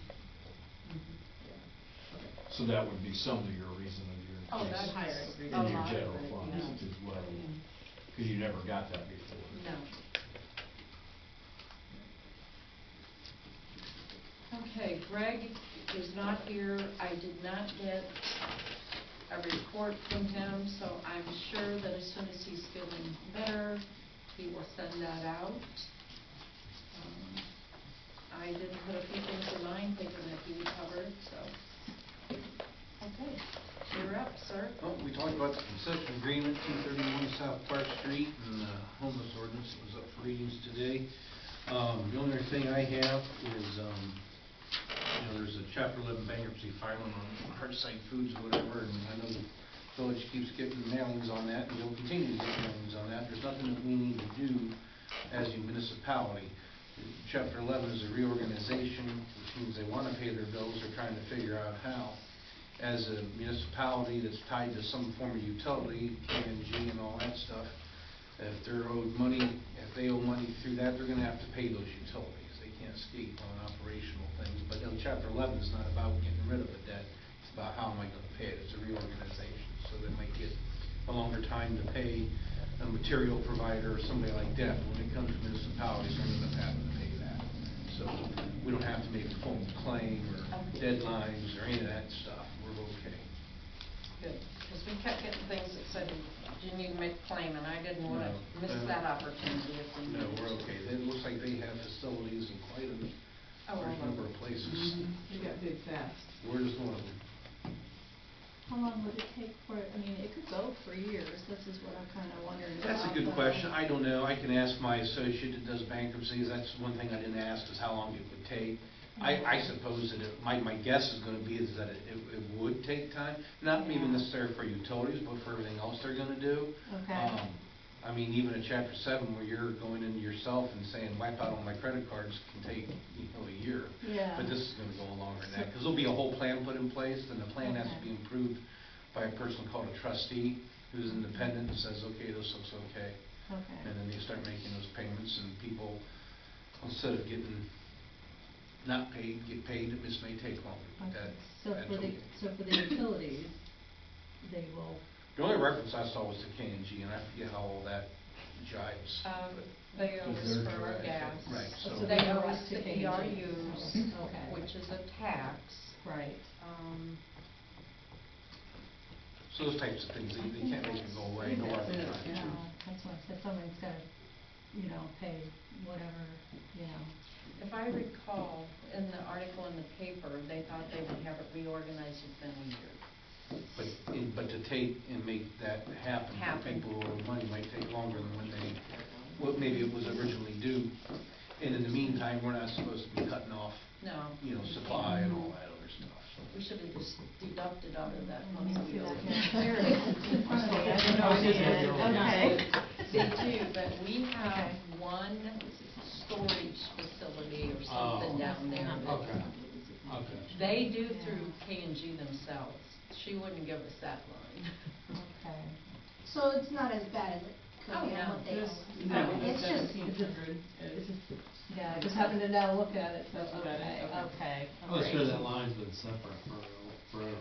So that would be some of your reason of your Oh, increase that's higher. in A your lot. general funds Yeah. as well, because you never got that before. No. Okay, Greg is not here. I did not get a report from him, so I'm sure that as soon as he's feeling better, he will send that out. I did put a few things in mind, thinking that he would cover it, so. Okay, you're up, sir. Well, we talked about the concession agreement, 231 South Park Street, and the homeless ordinance that was up for readings today. The only other thing I have is, there's a Chapter 11 bankruptcy filing on Hearthside Foods or whatever, and I know the village keeps getting mailings on that, and you'll continue to get mailings on that. There's nothing that we need to do as a municipality. Chapter 11 is a reorganization, which means they want to pay their bills, they're trying to figure out how. As a municipality that's tied to some form of utility, KNG and all that stuff, if they're owed money, if they owe money through that, they're gonna have to pay those utilities. They can't escape on operational things. But Chapter 11 is not about getting rid of a debt, it's about how am I gonna pay it. It's a reorganization, so they might get a longer time to pay a material provider or somebody like that. When it comes to municipalities, they're gonna end up having to pay that. So we don't have to make a formal claim or deadlines or any of that stuff. We're okay. Good, because we kept getting things that said you need to make a claim, and I didn't want to No, miss no. that opportunity if we No, needed we're to. okay. It looks like they have facilities in quite a large number of places. They got big fast. We're just one of them. How long would it take for, I mean, it could go for years, this is what I'm kind of wondering about. That's a good question. I don't know. I can ask my associate that does bankruptcies. That's one thing I didn't ask, is how long it would take. I suppose that my guess is gonna be is that it would take time, not even necessarily for utilities, but for everything else they're gonna do. Okay. I mean, even in Chapter 7, where you're going in yourself and saying, wipe out all my credit cards, can take, a year. Yeah. But this is gonna go longer than that, because there'll be a whole plan put in place, and the plan has to be approved by a person called a trustee, who's independent and says, okay, this looks okay. Okay. And then they start making those payments, and people, instead of getting not paid, get paid. It just may take longer, but Okay. that's okay. So for the utilities, they will. The only reference I saw was to KNG, and I forget how all that jives. They owe us Because they're for our direct. gas. Right, so. So They owe direct us to the KNG. ERUs, Okay. which is a tax. Right. So those types of things, they can't make it go away, no other time. Yeah, that's why I said somebody's gotta, pay whatever, If I recall, in the article in the paper, they thought they would have it organized with them a year. But to take and make that happen for Happen. people who owe money might take longer than when they, what maybe it was originally due. And in the meantime, we're not supposed to be cutting off, No. supply and all that other stuff, so. We should have just deducted out of that money See we that owed. here? In front of me, I don't know if it is. Okay. They do, but we have one storage facility or something down there. that- Okay. Okay. They do through K&G themselves. She wouldn't give us that line. Okay. So it's not as bad as it Oh, could be no. on what they This, owe. no, It's the just, 1700 is, Yeah, I just happened to now look at it, so, That's about it, okay, okay. okay. Oh, all it's sure right. that line's been separate for a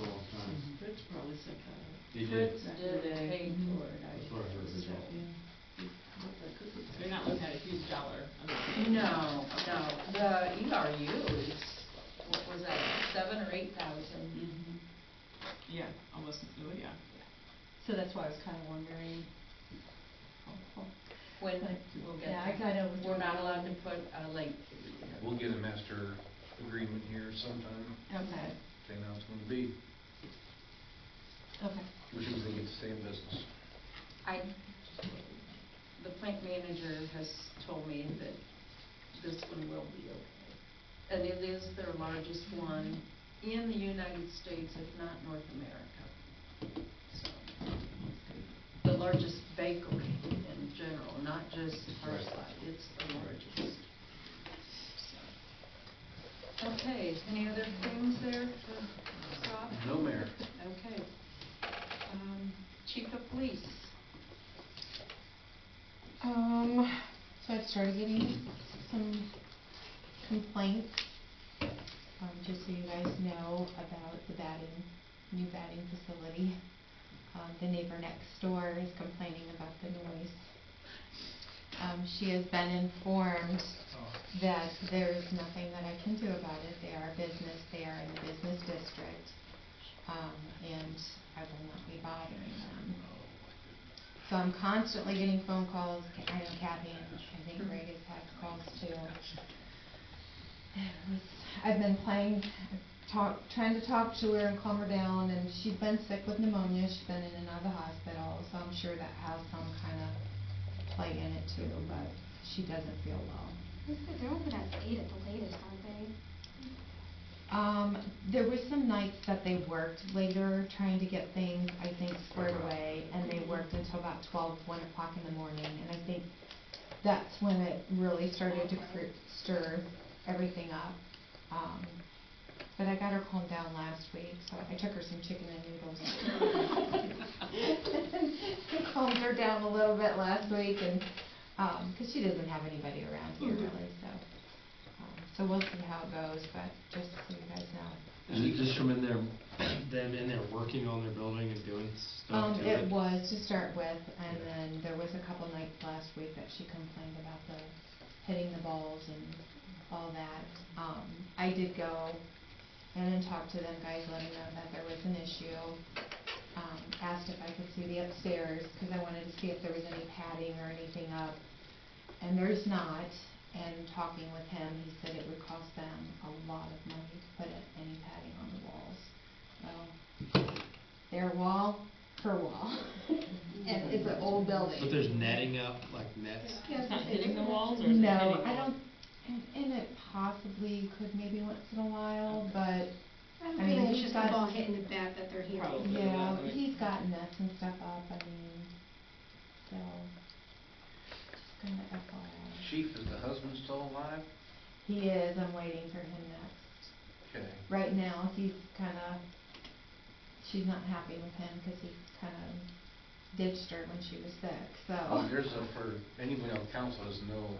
long time. Fritz probably sent that out. He did. Fritz did and paid for it, That's what I heard This as is well. that, yeah. What that cookie you're not looking at a huge dollar amount. No, no, the ERU is, what was that, 7,000 or 8,000? Mhm. Yeah, almost, oh, yeah. So that's why I was kind of wondering. When Like, we'll get yeah, I there. kind of. We're not allowed to put a late fee. We'll get a master agreement here sometime, Okay, say now it's gonna be, okay. which means they get to stay in business. The plant manager has told me that this one will be okay. And it is their largest one in the United States, if not North America. So, the largest bakery in general, not just our Right. side, it's the largest. So. Okay, any other things there for Scott? No, Mayor. Okay. Chief of Police. So I've started getting some complaints, just so you guys know about the new batting facility. The neighbor next door is complaining about the noise. She has been informed that there is nothing that I can do about it. They are a business, they are in the business district, and I will not be bothering them. So I'm constantly getting phone calls. I know Kathy and I think Greg has had calls too. I've been trying to talk to her and calm her down, and she's been sick with pneumonia. She's been in and out of the hospital, so I'm sure that has some kind of play in it too, but she doesn't feel well. they're open at 8 at the latest, aren't they? There were some nights that they worked later, trying to get things, I think, squared away, and they worked until about 1 o'clock in the morning, and I think that's when it really started to stir everything up. But I got her calmed down last week, so I took her some chicken and noodles. Calmed her down a little bit last week, and, 'cause she doesn't have anybody around here really, so. So we'll see how it goes, but just so you guys know. Is it just from them in there working on their building and doing stuff to It was to start with, and then there was a couple nights last week that she complained about the hitting the balls and all that. I did go in and talk to them guys, letting them know that there was an issue. Asked if I could see the upstairs, cause I wanted to see if there was any padding or anything up, and there's not. And talking with him, he said it would cost them a lot of money to put any padding on the walls. Well, their wall, her wall, and it's an old building. But there's netting up, like nets? It's not hitting the walls, or is it hitting No, the I walls? don't, and it possibly could maybe once in a while, but, I'm I mean, feeling it's he's just the got- ball hitting the bat that they're hitting. Probably. yeah, Right. he's got nets and stuff up, I mean, so, just kinda FYI. Chief, is the husband still alive? He is, I'm waiting for him next. Okay. Right now, he's kinda, she's not happy with him, 'cause he kinda ditched her when she was sick, so. For anyone on council doesn't know,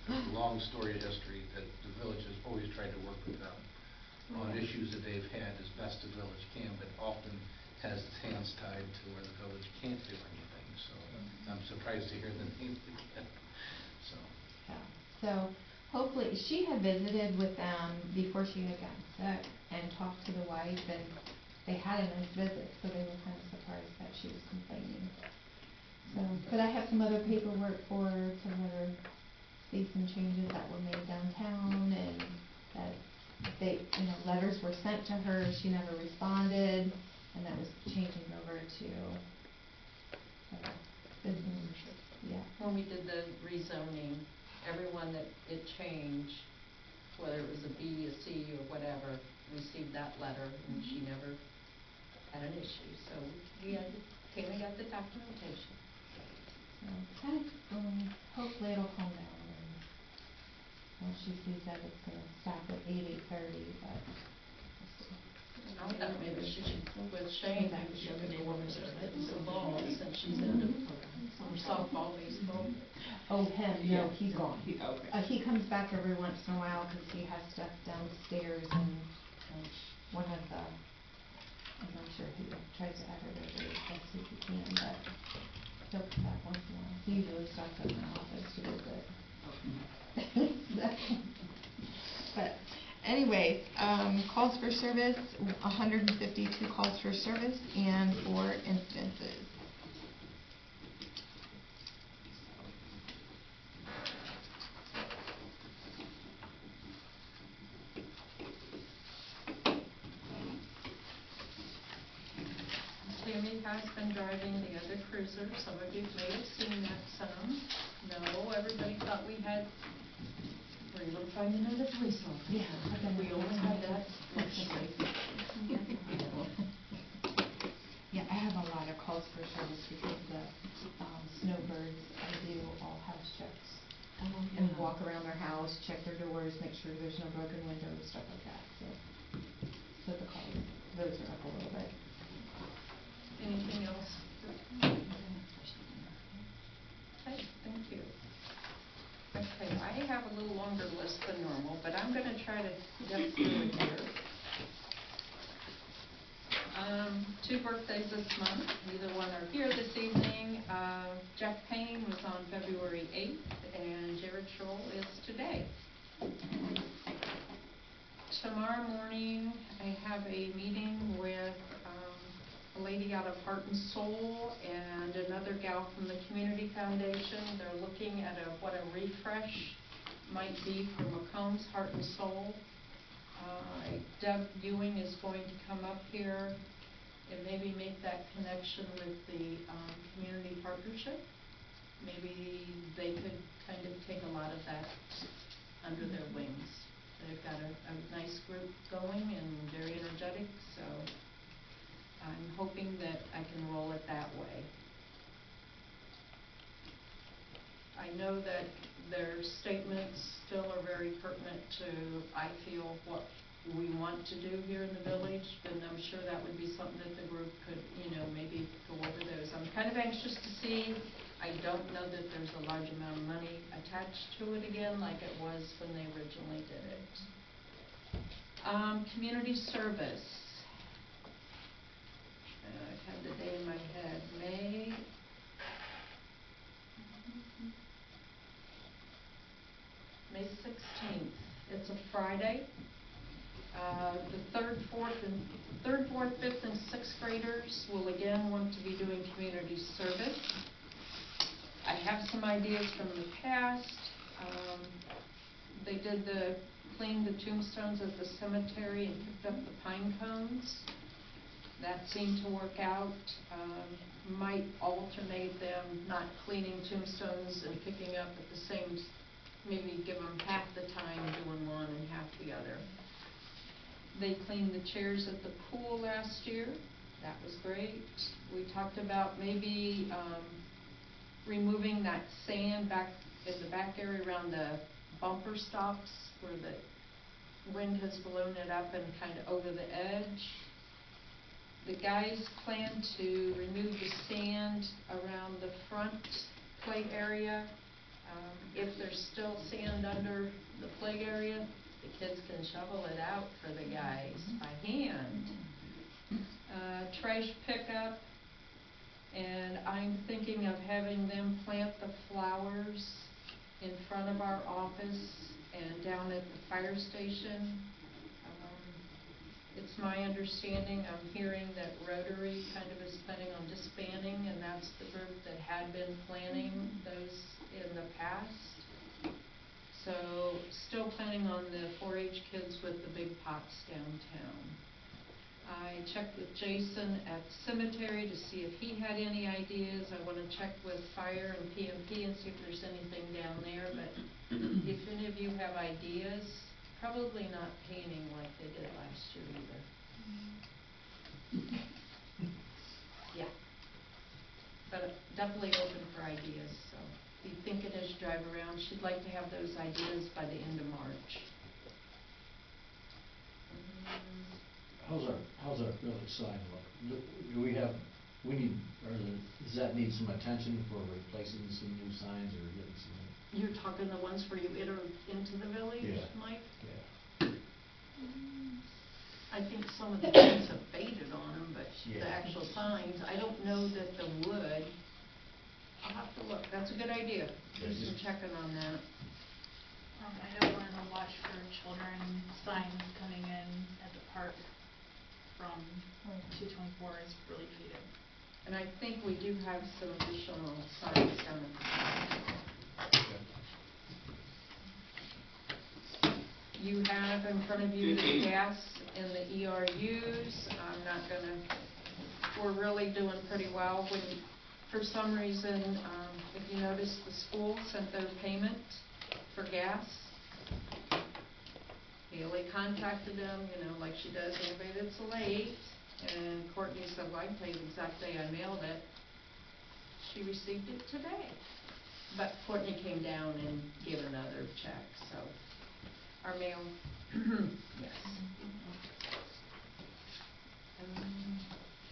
there's a long storied history that the village has always tried to work with them on issues that they've had as best the village can, but often has its hands tied to where the village can't do anything, so I'm surprised to hear the name again, so. Yeah, so hopefully, she had visited with them before she had gotten sick and talked to the wife, and they had a nice visit, so they were kind of surprised that she was complaining. So, but I have some other paperwork for her to let her see some changes that were made downtown, and that letters were sent to her, she never responded, and that was changing over to, business, yeah. When we did the rezoning, everyone that it changed, whether it was a B, a C, or whatever, received that letter, and she never had an issue, so Tammy got the documentation. So, hopefully it'll calm down, and, well, she said it's gonna stop at 8:30, but we'll see. I thought maybe she should, with Shane, maybe she could go over to hit some balls, since she's into softball, baseball. Oh, him, Yeah. no, he's gone. Okay. He comes back every once in a while, 'cause he has stuff downstairs, and one of the, I'm not sure, he tries to add it over as best as he can, but he'll come back once in a while. He usually stops at my office to visit. So, but anyways, calls for service, 152 calls for service and 4 instances. Tammy has been driving the other cruiser, some of you may have seen that some. No, everybody thought we had, were able to find another police officer. Yeah. We always had that, fortunately. Yeah, I have a lot of calls for service because the snowbirds, I do all house checks. And walk around their house, check their doors, make sure there's no broken windows, stuff like that, so the calls, those are up a little bit. Anything else? Okay, thank you. Okay, I have a little longer list than normal, but I'm gonna try to get through it here. 2 birthdays this month, neither one are here this evening. Jeff Payne was on February 8th, and Jared Scholl is today. Tomorrow morning, I have a meeting with a lady out of Heart and Soul and another gal from the Community Foundation. They're looking at what a refresh might be for Macomb's Heart and Soul. Deb Ewing is going to come up here and maybe make that connection with the community partnership. Maybe they could kind of take a lot of that under their wings. They've got a nice group going and very energetic, so I'm hoping that I can roll it that way. I know that their statements still are very pertinent to, I feel, what we want to do here in the village, and I'm sure that would be something that the group could, maybe go over those. I'm kind of anxious to see. I don't know that there's a large amount of money attached to it again, like it was when they originally did it. Community service. I have the day in my head. May 16th. It's a Friday. The third, fourth, 5th, and 6th graders will again want to be doing community service. I have some ideas from the past. They did clean the tombstones at the cemetery and picked up the pine cones. That seemed to work out. Might alternate them, not cleaning tombstones and picking up at the same, maybe give them half the time doing one and half the other. They cleaned the chairs at the pool last year. That was great. We talked about maybe removing that sand back in the back area around the bumper stops where the wind has blown it up and kind of over the edge. The guys plan to remove the sand around the front play area. If there's still sand under the play area, the kids can shovel it out for the guys by hand. Trash pickup, and I'm thinking of having them plant the flowers in front of our office and down at the fire station. It's my understanding, I'm hearing that Rotary kind of is planning on disbanding, and that's the group that had been planning those in the past. So, still planning on the 4-H kids with the big pots downtown. I checked with Jason at the cemetery to see if he had any ideas. I wanna check with fire and PMP and see if there's anything down there, but if any of you have ideas, probably not painting like they did last year either. Yeah. But definitely open for ideas, so be thinking as you drive around. She'd like to have those ideas by the end of March. How's our village sign look? Do we have, does that need some attention for replacing some new signs or getting some? You're talking the ones where you enter into the village, Yeah. Mike? Yeah. I think some of the things have faded on them, but Yeah. the actual signs, I don't know that the wood, I'll have to look, that's a good idea, do some checking on that. I have one on watch for children signs coming in at the park from 224 is really faded. And I think we do have some additional signs down at the park. You have in front of you the gas and the ERUs. I'm not gonna, we're really doing pretty well. When, for some reason, if you notice, the school sent their payment for gas. Haley contacted them, you know, like she does anybody that's late, and Courtney said, well, I can tell you the exact day I mailed it. She received it today. But Courtney came down and gave another check, so our mail, yes.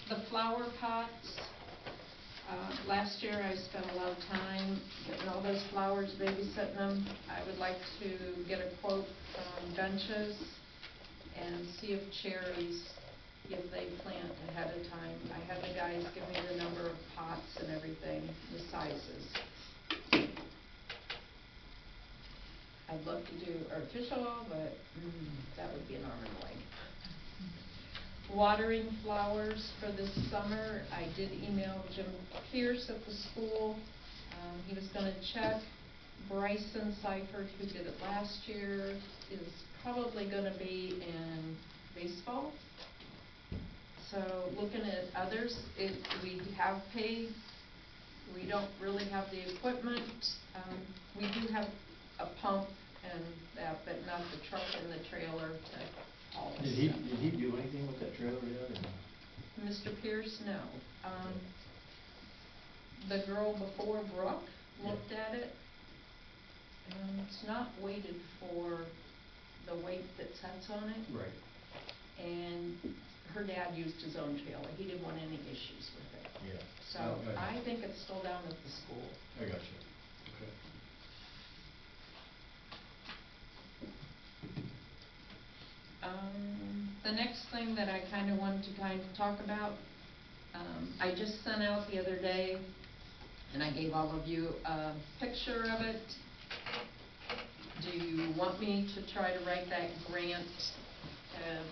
The flower pots, last year I spent a lot of time getting all those flowers, babysitting them. I would like to get a quote from Benches and see if cherries, if they plant ahead of time. I had the guys give me the number of pots and everything, the sizes. I'd love to do artificial, but that would be an arm and a leg. Watering flowers for this summer, I did email Jim Pierce at the school. He was going to check. Bryson Seifert, who did it last year, is probably going to be in baseball. So looking at others, we have paid. We don't really have the equipment. We do have a pump and that, but not the truck and the trailer to haul the Did he do anything with that trailer yet or not? Mr. Pierce, no. The girl before Brooke looked at it, and it's not weighted for the weight that sets on it. Right. And her dad used his own trailer. He didn't want any issues with it. Yeah. So I think it's still down at the school. I got you. Okay. The next thing that I kind of wanted to talk about, I just sent out the other day, and I gave all of you a picture of it. Do you want me to try to write that grant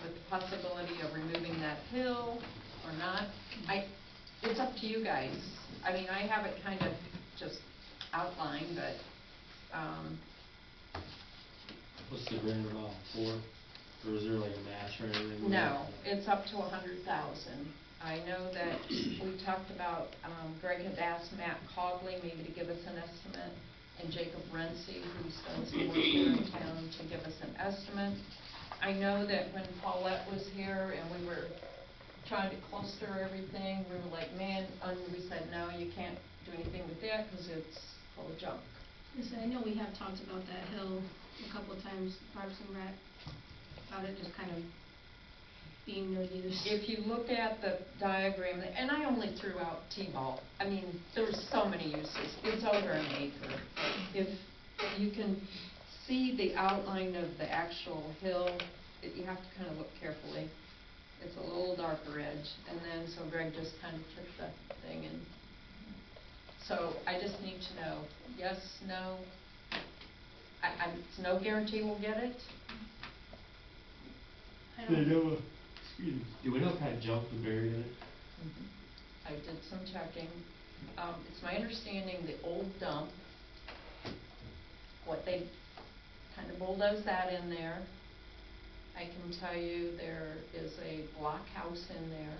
with the possibility of removing that hill or not? It's up to you guys. I mean, I have it kind of just outlined, but What's the grant amount for? Or is there like a match or anything? no, it's up to 100,000. I know that we talked about, Greg had asked Matt Cogley maybe to give us an estimate, and Jacob Renzi, who's done some work here in town, to give us an estimate. I know that when Paulette was here and we were trying to cluster everything, we were like, man, and we said, no, you can't do anything with that because it's full of junk. Listen, I know we have talked about that hill a couple of times, Parks and Rec, about it just kind of being no use. If you look at the diagram, and I only threw out T-ball, I mean, there's so many uses. It's over an acre. If you can see the outline of the actual hill, you have to kind of look carefully. It's a little darker edge, and then so Greg just kind of took the thing, and so I just need to know, yes, no. It's no guarantee we'll get it. Do we know what kind of junk we buried in it? I did some checking. It's my understanding the old dump, what they kind of bulldoze that in there. I can tell you there is a block house in there